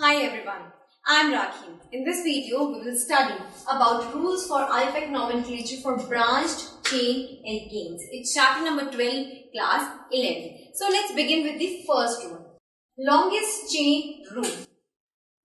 Hi everyone, I am Rakhi. In this video, we will study about rules for IUPAC nomenclature for branched chain alkanes. It's chapter number 12, class 11. So let's begin with the first rule. Longest chain rule.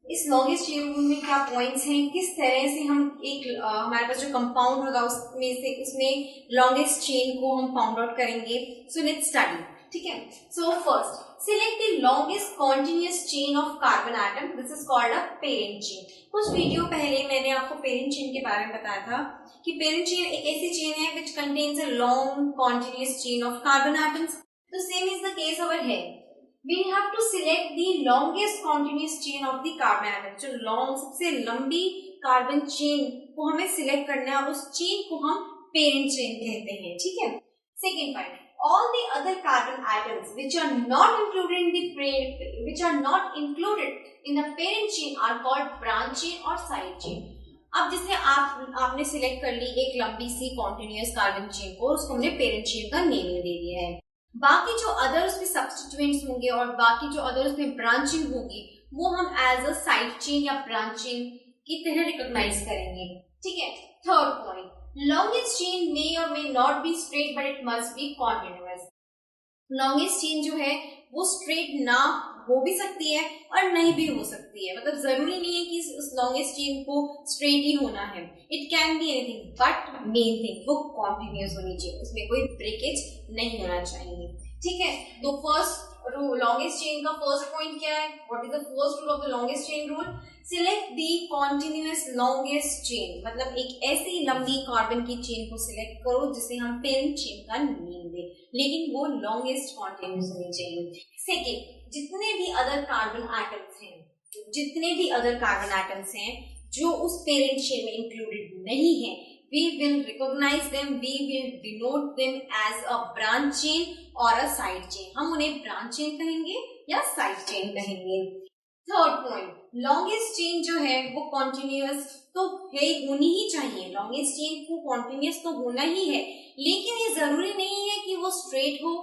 इस longest chain rule में क्या points हैं, किस तरह से हम एक हमारे पास जो कंपाउंड होगा उसमें लॉन्गेस्ट चेन को हम फाउंड आउट करेंगे. So let's study. ठीक है. So first select the longest continuous chain of carbon atom. This is called a parent chain. कुछ वीडियो पहले मैंने आपको parent chain के बारे में बताया था कि parent chain एक ऐसी chain है which contains a long continuous chain of carbon atoms. So same is the case over here. We have to select the longest continuous chain of the carbon atom. जो long सबसे लंबी carbon chain को हमें select करना है और उस chain को हम parent chain कहते हैं. ठीक है. Second point. All the other carbon atoms which are not included in the parent chain are called branch chain or side chain. अब जैसे आपने सिलेक्ट कर ली एक लंबी सी कॉन्टिन्यूअस कार्बन चेन को, उसको हमने पेरेंट चेन का नेमिंग दे दिया है. बाकी जो अदर उसमें सब्स्टिट्यूएंट्स होंगे और बाकी जो अदर उसमें ब्रांचिंग होगी वो हम एज अ साइड चेन या ब्रांच चेन की तरह रिकॉग्नाइज करेंगे. ठीक है. Third point. Longest chain may or may not be straight, but it must be continuous. Longest chain जो है वो straight ना हो भी सकती है और नहीं भी हो सकती है. मतलब जरूरी नहीं है कि उस longest chain को straight ही होना है. It can be anything, but main thing वो continuous होनी चाहिए. उसमें कोई breakage नहीं होना चाहिए. ठीक है. तो फर्स्ट longest chain का first point क्या है? What is the first rule of the longest chain rule? Select the continuous longest chain. मतलब एक ऐसी लंबी कार्बन की चेन को सिलेक्ट करो जिसे हम पेरेंट चेन का नेम दें, लेकिन वो लॉन्गेस्ट कॉन्टिन्यूस होनी चाहिए. सेकेंड, जितने भी अदर कार्बन एटम्स हैं जो उस पेरेंट चेन में इंक्लूडेड नहीं है, we will recognize them, we will denote them as a branch chain or a side chain. हम उन्हें branch chain कहेंगे या side chain कहेंगे. थर्ड पॉइंट, लॉन्गेस्ट चेन जो है वो कॉन्टिन्यूअस तो है, होनी ही चाहिए. लॉन्गेस्ट चेन को कॉन्टिन्यूअस तो होना ही है, लेकिन ये जरूरी नहीं है कि वो स्ट्रेट हो.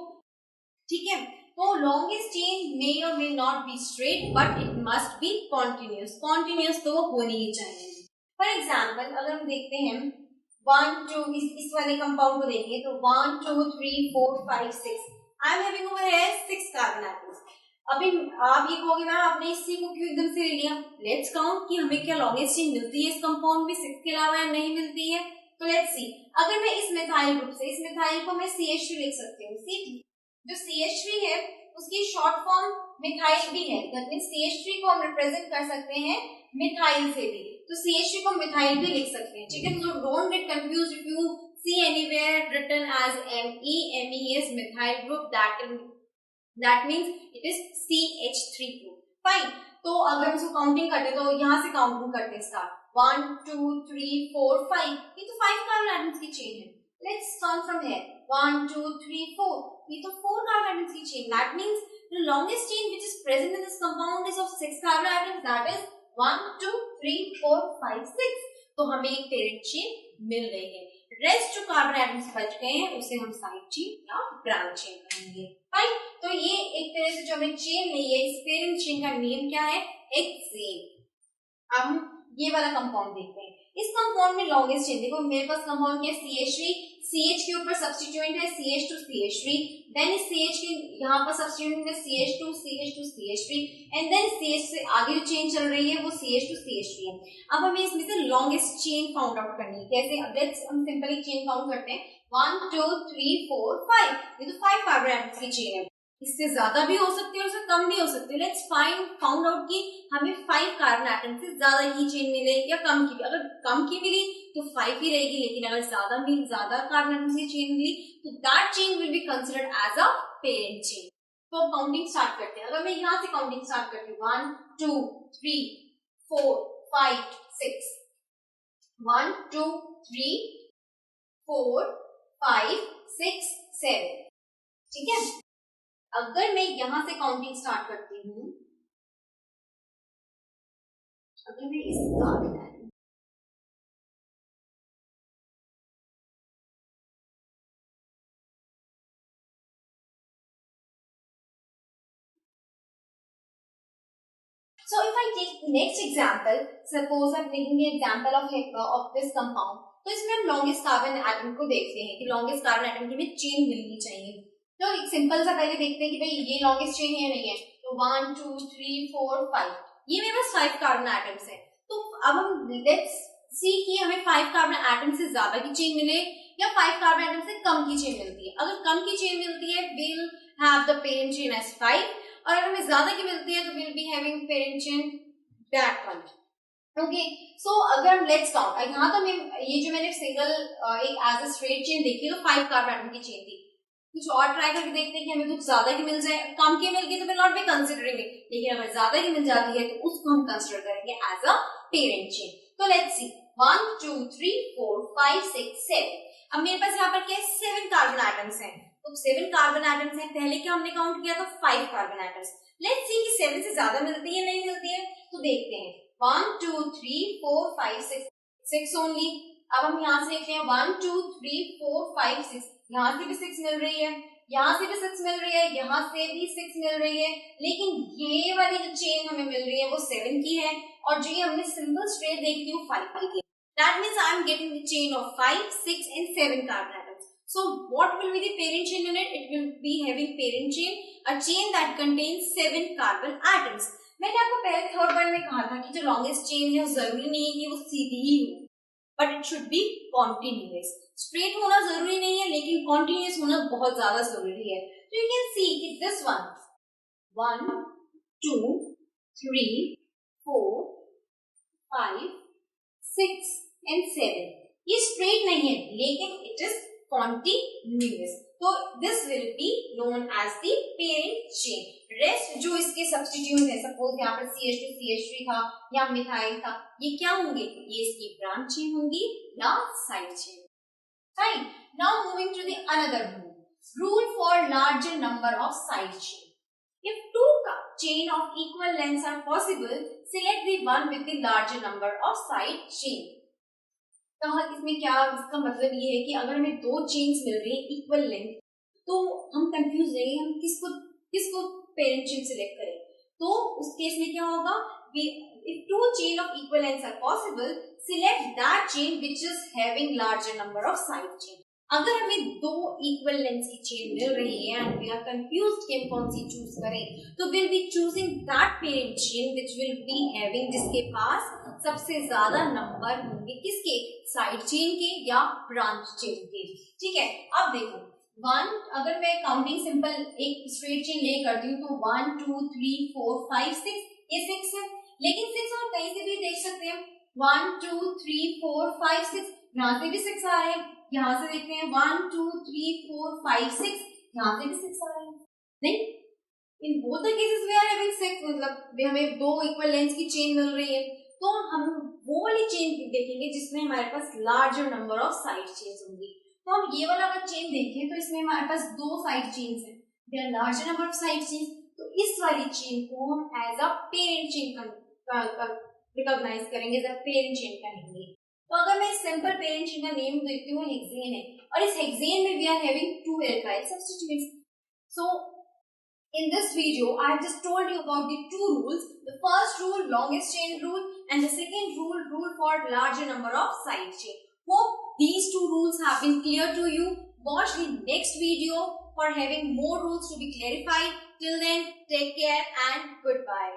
ठीक है. तो लॉन्गेस्ट चेन मे और may not be straight, but it must be continuous. Continuous तो वो होनी ही चाहिए. फॉर एग्जाम्पल अगर हम देखते हैं 1 2 इस वाले कंपाउंड को देखेंगे तो 1 2 3 4 5 6. I am having over here 6 carbon atoms. अभी आप ये कहोगे मैम आपने इसी को क्यों एकदम से ले लिया. लेट्स काउंट कि हमें क्या लॉन्गेस्ट चेन मिलती है इस कंपाउंड में 6 के अलावा या नहीं मिलती है. तो लेट्स सी. अगर मैं इस मिथाइल ग्रुप से, इस मिथाइल को मैं CH3 लिख सकती हूँ. सी जो CH3 है उसकी शॉर्ट फॉर्म मिथाइल भी है. दैट मींस CH3 को हम रिप्रेजेंट कर सकते हैं मिथाइल से भी. तो CH3 को मिथाइल भी लिख सकते हैं. ठीक है. तो don't get confused if you see anywhere written as Me is methyl group, that means it is CH3 group. Fine. तो अगर हम इसको काउंटिंग करते हैं तो यहाँ से काउंटिंग करते हैं स्टार्ट. 1 2 3 4 5. ये तो 5 कार्बन एटम्स की चेन है. Let's count from here. 1 2 3 4. ये तो 4 कार्बन एटम्स की chain. That means the longest chain which is present in this compound is of 6 carbon atoms. That is 1 2 3 4 5 6. तो हमें एक पेरेंट चेन मिल गई है. रेस्ट जो कार्बन एटम्स बच गए हैं उसे हम साइड चेन या ब्रांच चेन कहेंगे. फाइन. तो ये एक तरह से जो हमें चेन ली है, इस पेरेंट चेन का नेम क्या है? हेक्सेन. अब हम ये वाला कंपाउंड देखते हैं. इस कंपाउंड में लॉन्गेस्ट चेन देखो. मेरे पास कंपाउंड क्या है? CH3. CH के ऊपर सब्स्टिट्यूएंट है CH2 CH3. देन इस CH के यहाँ पर सब्स्टिट्यूएंट है CH2 CH2 CH3. And then CH से आगे जो चेन चल रही है वो CH2 CH3 है. अब हमें इसमें से लॉन्गेस्ट चेन फाउंड आउट करनी है. कैसे? अब लेट्स हम सिंपली चेन काउंट करते हैं. 1 2 3 4 5. ये तो 5 कार्बन एटम्स की चेन है. इससे ज्यादा भी हो सकती है और इससे कम भी हो सकती है. लेट्स फाउंड आउट कि हमें 5 कार्बन एटम से ज्यादा की चेन मिले या कम की. अगर कम की मिली तो 5 ही रहेगी, लेकिन अगर ज्यादा कार्बन एटम की चेन मिली तो that chain will be considered as a parent chain. तो काउंटिंग स्टार्ट करते हैं. अगर मैं यहाँ से काउंटिंग स्टार्ट करती हूँ 1 2 3 4 5 6. 1 2 3 4 5 6 7. ठीक है. अगर मैं यहां से काउंटिंग स्टार्ट करती हूं, अगर मैं इसका So if I take next example, suppose I'm taking the example of this compound, तो इसमें हम लॉन्गेस्ट कार्बन एटम को देखते हैं कि लॉन्गेस्ट कार्बन एटम की हमें चेन मिलनी चाहिए। तो एक सिंपल सा पहले देखते हैं कि भाई ये लॉन्गेस्ट चेन है नहीं है। तो 1 2 3 4 5 ये मेरे पास 5 कार्बन एटम्स है। तो अब हम लेट्स सी कि हमें 5 कार्बन एटम से ज्यादा की चेन मिले या 5 कार्बन एटम से कम की चेन मिलती है। अगर कम की चेन मिलती है we'll have the parent chain as 5 और अगर हमें ज्यादा की मिलती है तो we'll be having parent chain that one। Okay so अगर हम लेट्स काउंट, यहाँ तो मैं ये जो मैंने सिंगल एक एज अ स्ट्रेट चेन देखी तो 5 कार्बन एटम की चेन थी। कुछ और ट्राई करके देखते हैं कि हमें कुछ ज्यादा की मिल जाए। कम की मिल गई तो नॉट बी कंसिडरिंग इट, लेकिन अगर ज्यादा की मिल जाती है तो उसको हम कंसिडर करेंगे एज अ पेरेंट चेन। तो लेट्स सी 1 2 3 4 5 6 7। अब मेरे पास यहाँ पर क्या है 7 कार्बन एटम्स हैं। तो 7 कार्बन एटम्स हैं, पहले क्या हमने काउंट किया था 5 कार्बन एटम्स। लेट्स सी कि 7 से ज्यादा मिलती है नहीं मिलती है, तो देखते हैं 1 2 3 4 5 6 ओनली। अब हम यहाँ से देखते हैं 1 2 3 4 5 6, यहाँ से भी 6 मिल रही है, यहाँ से भी 6 मिल रही है, यहाँ से भी 6 मिल रही है, लेकिन ये वाली जो चेन हमें मिल रही है वो 7 की है और जो ये हमने सिंपल स्ट्रेट देखी है वो 5 की है। That means I am getting the chain of 5, 6 and 7 carbon atoms. So what will be the parent chain in it? It will be having parent chain, a chain that contains 7 carbon atoms. मैंने आपको पहले third point में कहा था कि जो longest chain है वो जरूरी नहीं है कि वो सीधी ही हो, but it should be continuous. Straight होना जरूरी नहीं है लेकिन कॉन्टिन्यूअस होना बहुत ज्यादा जरूरी है। तो यू कैन सी कि दिस वन 1 2 3 4 5 6 and 7 ये स्ट्रेट नहीं है लेकिन इट इज कॉन्टिन्यूअस, तो this will be known as the parent chain. Rest जो इसके सब्स्टिट्यूट है, सपोज यहाँ पर CH2 CH3 था या मिथाइल था, ये क्या होंगे? ये इसकी ब्रांच चेन होंगी या side chain. Fine, now moving to the another rule for larger number of side chain. If two chain of equal lengths are possible, select the one with the larger number of side chain। कहा इसमें क्या, इसका मतलब ये है कि अगर हमें दो चेन्स मिल रही है इक्वल लेंथ तो हम कंफ्यूज रहेंगे हम किसको पेरेंट चेन सिलेक्ट करें। तो उस केस में क्या होगा, if two chain of equal lengths are possible, select that chain which is having larger number of side chain। अगर हमें दो इक्वल लेंथ की चेन मिल रही है एंड वी आर कंफ्यूज्ड कि हम कौन सी चूज करें, तो will be choosing that parent chain which will be having, जिसके पास सबसे ज्यादा नंबर होंगे किसके, साइड चेन के या ब्रांच चेन के। ठीक है, अब देखो अगर मैं काउंटिंग सिंपल एक स्ट्रेट चेन ले करती हूँ तो 1 2 3 4 5 6 ये 6 है, लेकिन 6 हम कहीं से भी देख सकते हैं 1 2 3 4 5 6, यहाँ से भी 6 आ रहे हैं, यहाँ से देखते हैं 1 2 3 4 5 6, यहाँ से भी 6 आ रहे हैं। नहीं, in both the cases we are having 6, मतलब हमें दो इक्वल लेंथ की चेन मिल रही है, तो हम वो वाली चेन देखेंगे जिसमें हमारे पास larger number of side chains होंगी। तो हम ये वाला अगर चेन देखें तो इसमें हमारे पास दो साइड चेन्स हैं, there are larger number of side chains, तो इस वाली चेन को हम as a parent chain recognise करेंगे, एज अ पेरेंट चेन कहेंगे। तो अगर मैं सिंपल पेरेंट चेन का नेम देखती हूँ हेक्सेन है, और इस हेक्सेन में we are having 2 alkyl substituents. So in this video I have just told you about the two rules. The first rule, longest chain rule, and the second rule for larger number of side chain. Hope these two rules have been clear to you. Watch the next video for having more rules to be clarified. Till then, take care and goodbye.